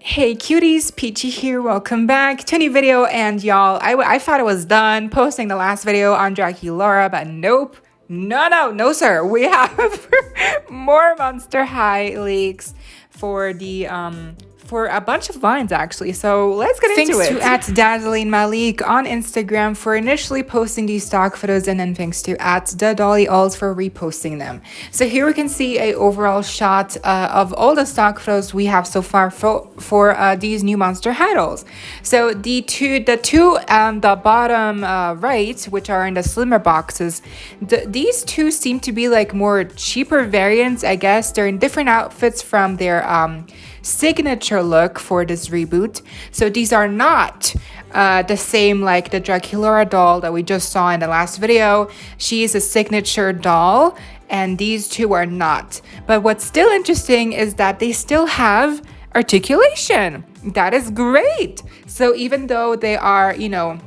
Hey cuties, Peachy here, welcome back to a new video. And y'all, I thought it was done posting the last video on Jackylaura, but nope. No sir, we have more Monster High leaks for the for a bunch of lines actually, so let's get into it. Thanks to @Dazzling Malik on Instagram for initially posting these stock photos, and then thanks to @DaDollyAlls for reposting them. So here we can see a overall shot of all the stock photos we have so far for these new Monster High dolls. So the two on the bottom right, which are in the slimmer boxes, these two seem to be like more cheaper variants, I guess. They're in different outfits from their signature look for this reboot. So these are not the same like the Jackylaura doll that we just saw in the last video. She is a signature doll and these two are not. But what's still interesting is that they still have articulation. That is great. So even though they are, you know,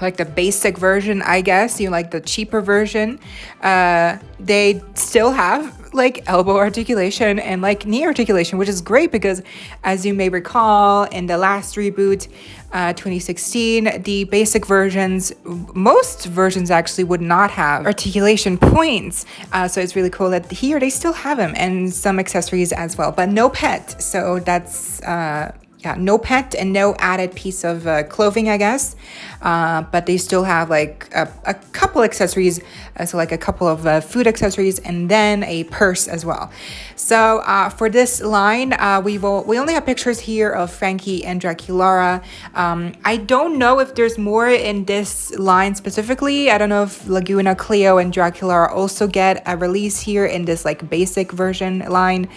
like the basic version, I guess, you know, like the cheaper version, they still have like elbow articulation and like knee articulation, which is great because as you may recall in the last reboot 2016, the basic versions, most versions actually would not have articulation points, so it's really cool that here they still have them, and some accessories as well, but no pet. So that's yeah, no pet and no added piece of clothing, I guess. But they still have like a couple accessories, so like a couple of food accessories and then a purse as well. So for this line, we only have pictures here of Frankie and Jackylaura. I don't know if there's more in this line specifically. I don't know if Laguna, Cleo, and Jackylaura also get a release here in this like basic version line,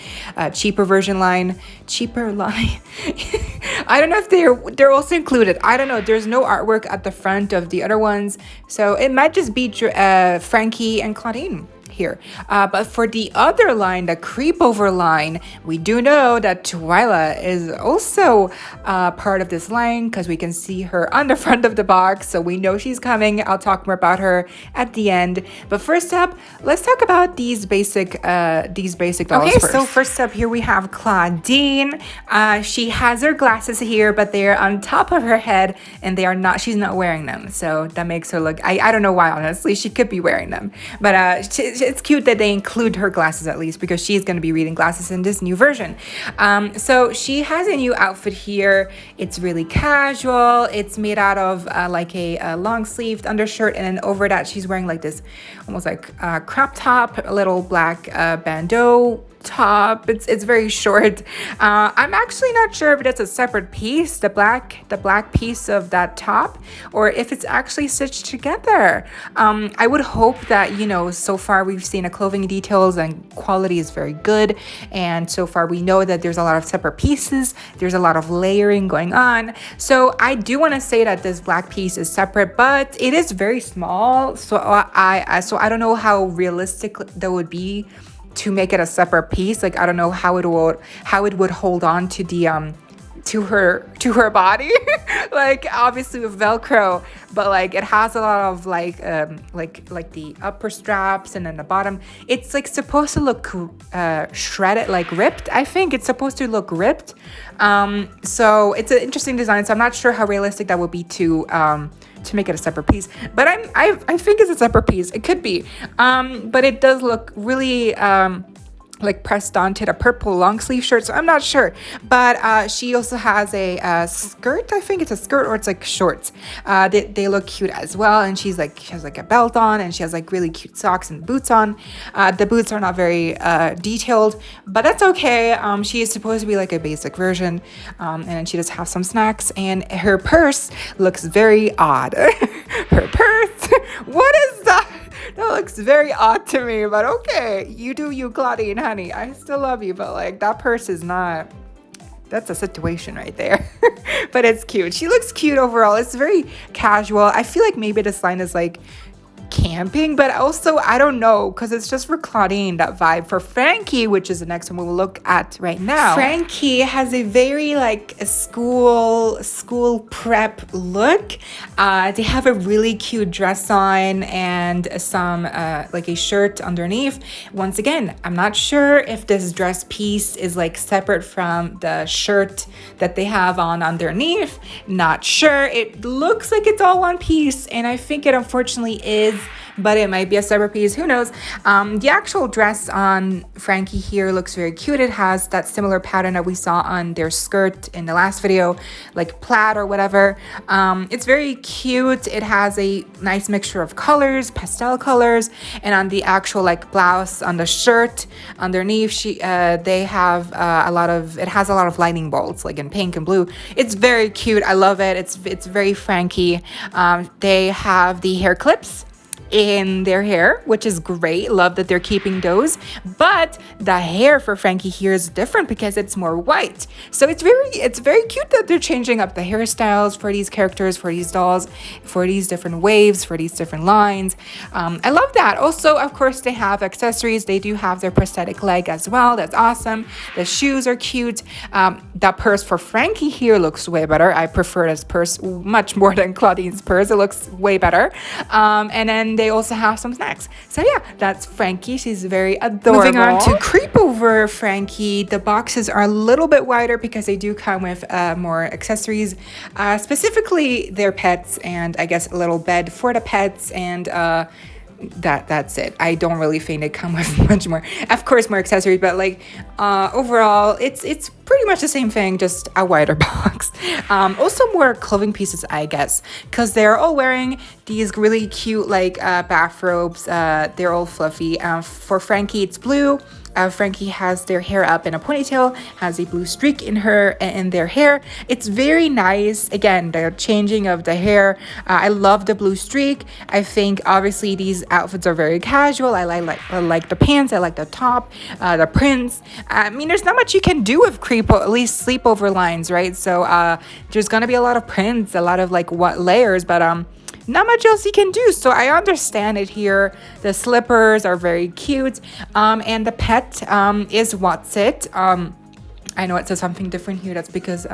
cheaper version line, cheaper line. I don't know if they're also included. I don't know. There's no artwork at the front of the other ones, so it might just be Frankie and Claudine here. But for the other line, the Creepover line, we do know that Twyla is also part of this line because we can see her on the front of the box, so we know she's coming. I'll talk more about her at the end. But first up, let's talk about these basic dolls first. So first up here we have Claudine. She has her glasses here, but they're on top of her head and they are not, she's not wearing them. So that makes her look, I don't know why, honestly. She could be wearing them, but it's cute that they include her glasses at least because she's going to be reading glasses in this new version. So she has a new outfit here. It's really casual. It's made out of like a long sleeved undershirt, and then over that she's wearing like this almost like crop top, a little black bandeau top. It's very short. I'm actually not sure if it's a separate piece, the black piece of that top, or if it's actually stitched together. I would hope that, you know, so far we've seen a clothing details and quality is very good, and so far we know that there's a lot of separate pieces, there's a lot of layering going on. So I do want to say that this black piece is separate, but it is very small, so I don't know how realistic that would be to make it a separate piece. Like I don't know how it would hold on to the to her body like obviously with Velcro, but like it has a lot of like the upper straps, and then the bottom it's like supposed to look shredded, like ripped. I think it's supposed to look ripped. So it's an interesting design, so I'm not sure how realistic that would be to make it a separate piece, but I think it's a separate piece. It could be, but it does look really like pressed onto the purple long sleeve shirt, so I'm not sure. But she also has a skirt. I think it's a skirt or it's like shorts. They look cute as well, and she has like a belt on, and she has like really cute socks and boots on. The boots are not very detailed, but that's okay. She is supposed to be like a basic version, and then she does have some snacks, and her purse looks very odd. Her purse, what is that? That looks very odd to me, but okay. You do you, Claudine, honey. I still love you, but like that purse is not, that's a situation right there. But it's cute. She looks cute overall. It's very casual. I feel like maybe this line is like camping, but also I don't know, because it's just for Claudine, that vibe. For Frankie, which is the next one we will look at right now, Frankie has a very like a school prep look. They have a really cute dress on and some like a shirt underneath. Once again, I'm not sure if this dress piece is like separate from the shirt that they have on underneath. Not sure. It looks like it's all one piece, and I think it unfortunately is, but it might be a separate piece, who knows. The actual dress on Frankie here looks very cute. It has that similar pattern that we saw on their skirt in the last video, like plaid or whatever. It's very cute. It has a nice mixture of colors, pastel colors, and on the actual like blouse on the shirt underneath, they have it has a lot of lightning bolts like in pink and blue. It's very cute. I love it. It's very Frankie. They have the hair clips in their hair, which is great. Love that they're keeping those, but the hair for Frankie here is different because it's more white. So it's very cute that they're changing up the hairstyles for these characters, for these dolls, for these different waves, for these different lines. I love that. Also, of course, they have accessories. They do have their prosthetic leg as well. That's awesome. The shoes are cute. That purse for Frankie here looks way better. I prefer this purse much more than Claudine's purse. It looks way better. And then they also have some snacks. So yeah, that's Frankie. She's very adorable. Moving on to Creepover Frankie. The boxes are a little bit wider because they do come with more accessories, specifically their pets, and I guess a little bed for the pets, and that's it. I don't really think they come with much more. Of course, more accessories, but like overall, it's pretty much the same thing, just a wider box. Also more clothing pieces, I guess, because they're all wearing these really cute like bathrobes. They're all fluffy. For Frankie, it's blue. Frankie has their hair up in a ponytail, has a blue streak in their hair. It's very nice. Again, the changing of the hair. I love the blue streak. I think obviously these outfits are very casual. I like the pants. I like the top, the prints. I mean, there's not much you can do with at least sleepover lines, right? So there's gonna be a lot of prints, a lot of like what layers, but not much else you can do. So I understand it here. The slippers are very cute. And the pet is What's It. I know it says something different here. That's because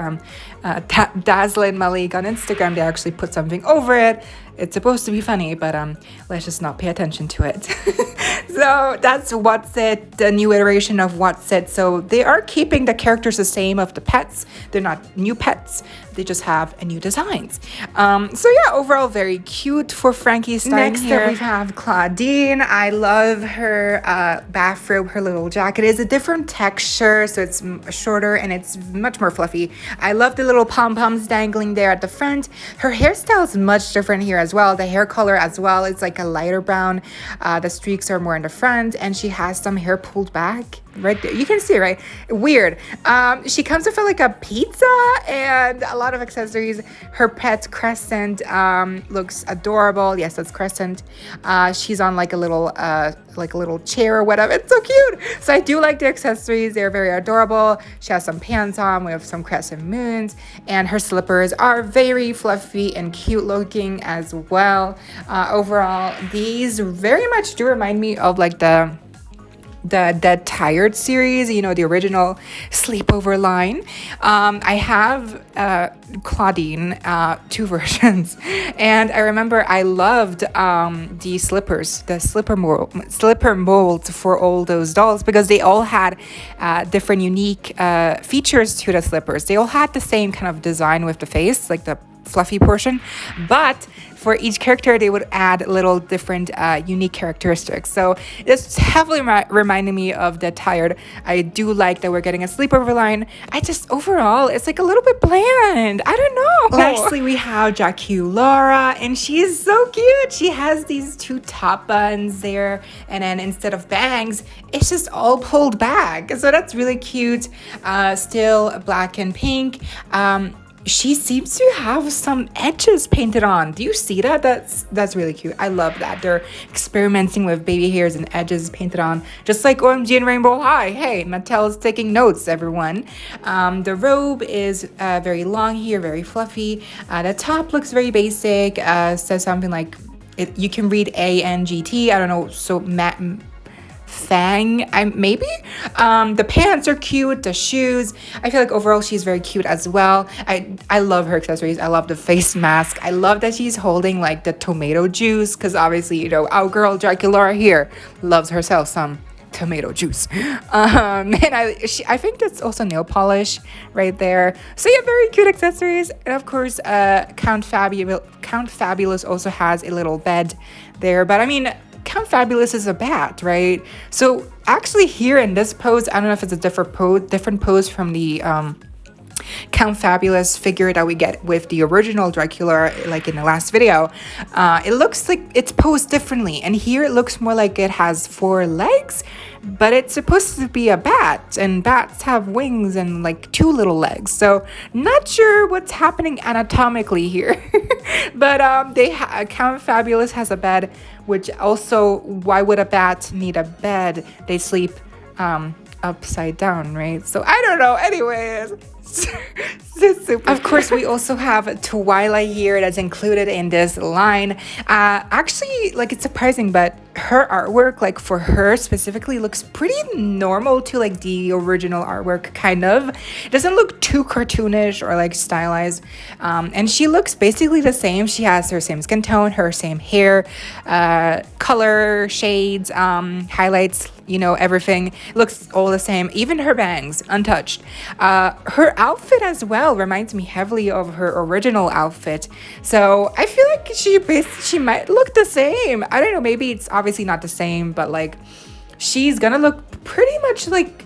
Dazzlin Malik on Instagram, they actually put something over it. It's supposed to be funny, but let's just not pay attention to it. So that's What's It, the new iteration of What's It. So they are keeping the characters the same of the pets. They're not new pets. They just have new designs. So yeah, overall very cute for Frankie's style. Next up we have Claudine. I love her bathrobe, her little jacket. It's a different texture, so it's shorter and it's much more fluffy. I love the little pom-poms dangling there at the front. Her hairstyle is much different here as well. The hair color as well, it's like a lighter brown. The streaks are more in the front, and she has some hair pulled back right there. You can see it, right? Weird. She comes with like a pizza and a lot of accessories. Her pet Crescent looks adorable. Yes, that's Crescent. She's on like a little chair or whatever. It's so cute. So I do like the accessories. They're very adorable. She has some pants on with some crescent moons, and her slippers are very fluffy and cute looking as well. Overall, these very much do remind me of like the Dead Tired series, you know, the original sleepover line. I have Claudine, 2 versions, and I remember I loved the slippers, the slipper molds for all those dolls, because they all had different unique features to the slippers. They all had the same kind of design with the face, like the fluffy portion, but for each character they would add little different unique characteristics. So it's heavily reminding me of Dead Tired. I do like that we're getting a sleepover line. I just overall it's like a little bit bland. I don't know. Lastly, we have Jackylaura, and she is so cute. She has these 2 top buns there, and then instead of bangs, it's just all pulled back. So that's really cute. Still black and pink. She seems to have some edges painted on. Do you see that? That's really cute. I love that. They're experimenting with baby hairs and edges painted on, just like OMG and Rainbow High. Hey, Mattel's taking notes, everyone. The robe is very long here, very fluffy. The top looks very basic. Says something like you can read ANGT. I don't know. So Fang, maybe. The pants are cute, the shoes. I feel like overall she's very cute as well. I love her accessories. I love the face mask. I love that she's holding like the tomato juice, because obviously, you know, our girl Jackylaura here loves herself some tomato juice. And I think that's also nail polish right there. So yeah, very cute accessories. And of course, Count Fabulous also has a little bed there, but I mean, Count Fabulous is a bat, right? So actually here in this pose, I don't know if it's a different pose from the Count Fabulous figure that we get with the original Jackylaura, like in the last video. It looks like it's posed differently, and here it looks more like it has 4 legs, but it's supposed to be a bat, and bats have wings and like 2 little legs, so not sure what's happening anatomically here. But Count Fabulous has a bed, which also, why would a bat need a bed? They sleep upside down, right? So I don't know. Anyways, of course, we also have Twyla here that's included in this line. Actually, like, it's surprising, but her artwork, like for her specifically, looks pretty normal to like the original artwork, kind of. It doesn't look too cartoonish or like stylized, and she looks basically the same. She has her same skin tone, her same hair, color, shades, highlights, you know, everything looks all the same, even her bangs untouched. Her outfit as well reminds me heavily of her original outfit, so I feel like she might look the same. I don't know, maybe it's obviously not the same, but like she's gonna look pretty much like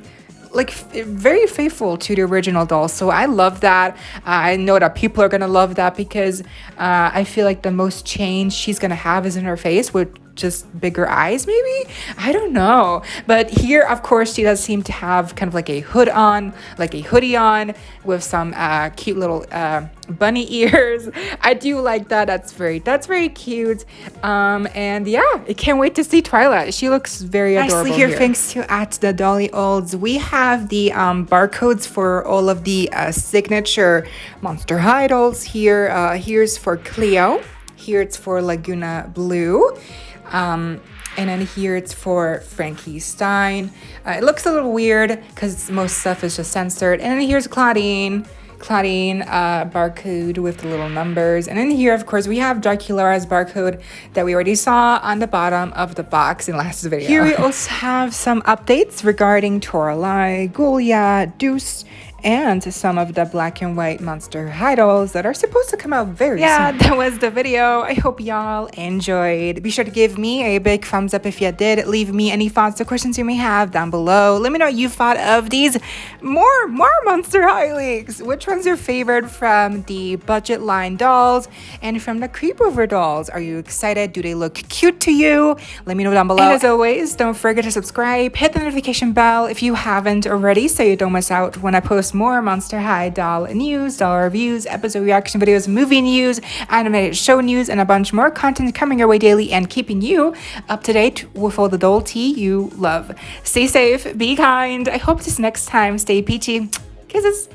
very faithful to the original doll. So I love that. I know that people are gonna love that, because I feel like the most change she's gonna have is in her face, with just bigger eyes, maybe. I don't know. But here, of course, she does seem to have kind of like a hood on, like a hoodie on, with some cute little bunny ears. I do like that. That's very cute. And yeah, I can't wait to see Twyla. She looks very adorable. Nicely here, thanks to @the_dolly_olds, we have the barcodes for all of the signature Monster High dolls here. Here's for Cleo. Here it's for Laguna Blue. And then here it's for Frankie Stein. It looks a little weird because most stuff is just censored. And then here's Claudine barcode with the little numbers. And then here, of course, we have Jackylaura's barcode that we already saw on the bottom of the box in last video. Here we also have some updates regarding Toralei, Gulia, Deuce, and some of the black and white Monster High dolls that are supposed to come out very soon. Yeah, that was the video. I hope y'all enjoyed. Be sure to give me a big thumbs up if you did. Leave me any thoughts or questions you may have down below. Let me know what you thought of these more Monster High leaks. Which one's your favorite from the budget line dolls and from the Creepover dolls? Are you excited? Do they look cute to you? Let me know down below. And as always, don't forget to subscribe, hit the notification bell if you haven't already, so you don't miss out when I post more Monster High doll news, doll reviews, episode reaction videos, movie news, animated show news, and a bunch more content coming your way daily and keeping you up to date with all the doll tea you love. Stay safe, be kind. I hope this next time stay peachy. Kisses.